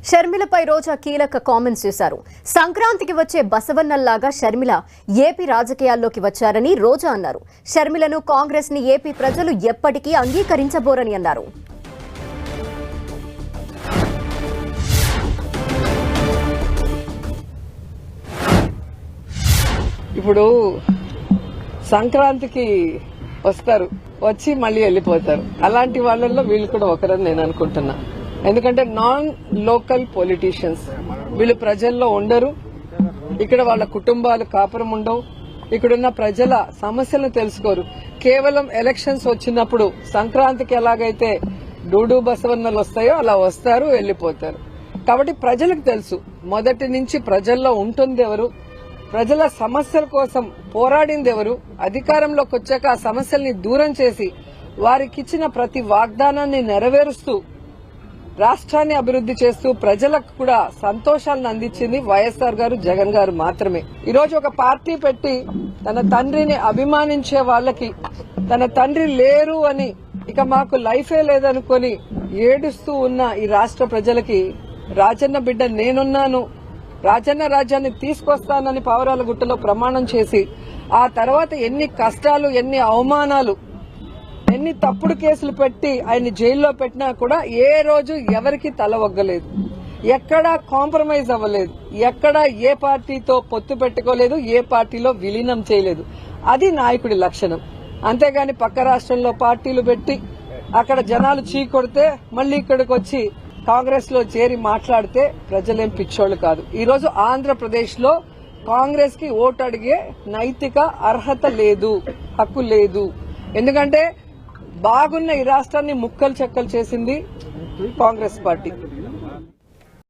షర్మిలపై రోజా కీలక కామెంట్స్ చేశారు. సంక్రాంతికి వచ్చే బసవన్నల్లాగా షర్మిల ఏపీ రాజకీయాల్లోకి వచ్చారని రోజా అన్నారు. షర్మిలను కాంగ్రెస్ ని ఏపీ ప్రజలు ఎప్పటికీ అంగీకరించబోరని అన్నారు. ఇప్పుడు సంక్రాంతికి వస్తారు, వచ్చి మళ్ళీ వెళ్ళిపోతారు. అలాంటి వాళ్ళల్లో వీళ్ళు కూడా ఒకరని నేను అనుకుంటున్నా. ఎందుకంటే నాన్ లోకల్ పొలిటీషియన్స్, వీళ్ళు ప్రజల్లో ఉండరు, ఇక్కడ వాళ్ళ కుటుంబాలు కాపురం ఉండవు, ఇక్కడున్న ప్రజల సమస్యలను తెలుసుకోరు. కేవలం ఎలక్షన్స్ వచ్చినప్పుడు సంక్రాంతికి ఎలాగైతే డూడు బసవన్నలు వస్తాయో అలా వస్తారు, వెళ్లిపోతారు. కాబట్టి ప్రజలకు తెలుసు మొదటి నుంచి ప్రజల్లో ఉంటుంది ఎవరు, ప్రజల సమస్యల కోసం పోరాడింది ఎవరు, అధికారంలోకి వచ్చాక ఆ సమస్యల్ని దూరం చేసి వారికిచ్చిన ప్రతి వాగ్దానాన్ని నెరవేరుస్తూ రాష్ట్రాన్ని అభివృద్ది చేస్తూ ప్రజలకు కూడా సంతోషాలను అందించింది వైఎస్ఆర్ గారు, జగన్ గారు మాత్రమే. ఈరోజు ఒక పార్టీ పెట్టి తన తండ్రిని అభిమానించే వాళ్ళకి తన తండ్రి లేరు అని, ఇక మాకు లైఫే లేదనుకొని ఏడుస్తూ ఉన్న ఈ రాష్ట్ర ప్రజలకి రాజన్న బిడ్డ నేనున్నాను, రాజన్న రాజ్యాన్ని తీసుకొస్తానని పావురాల గుట్టలో ప్రమాణం చేసి ఆ తర్వాత ఎన్ని కష్టాలు, ఎన్ని అవమానాలు, ఎన్ని తప్పుడు కేసులు పెట్టి ఆయన్ని జైల్లో పెట్టినా కూడా ఏ రోజు ఎవరికి తల ఒగ్గలేదు, ఎక్కడా కాంప్రమైజ్ అవ్వలేదు, ఎక్కడా ఏ పార్టీతో పొత్తు పెట్టుకోలేదు, ఏ పార్టీలో విలీనం చేయలేదు. అది నాయకుడి లక్షణం. అంతేగాని పక్క రాష్ట్రంలో పార్టీలు పెట్టి అక్కడ జనాలు చీకొడితే మళ్లీ ఇక్కడికి వచ్చి కాంగ్రెస్ లో చేరి మాట్లాడితే ప్రజలేం పిచ్చోళ్లు కాదు. ఈరోజు ఆంధ్రప్రదేశ్ లో కాంగ్రెస్ కి ఓటు అడిగే నైతిక అర్హత లేదు, హక్కు లేదు. ఎందుకంటే బాగున్న ఈ రాష్ట్రాన్ని ముక్కలు చెక్కలు చేసింది కాంగ్రెస్ పార్టీ.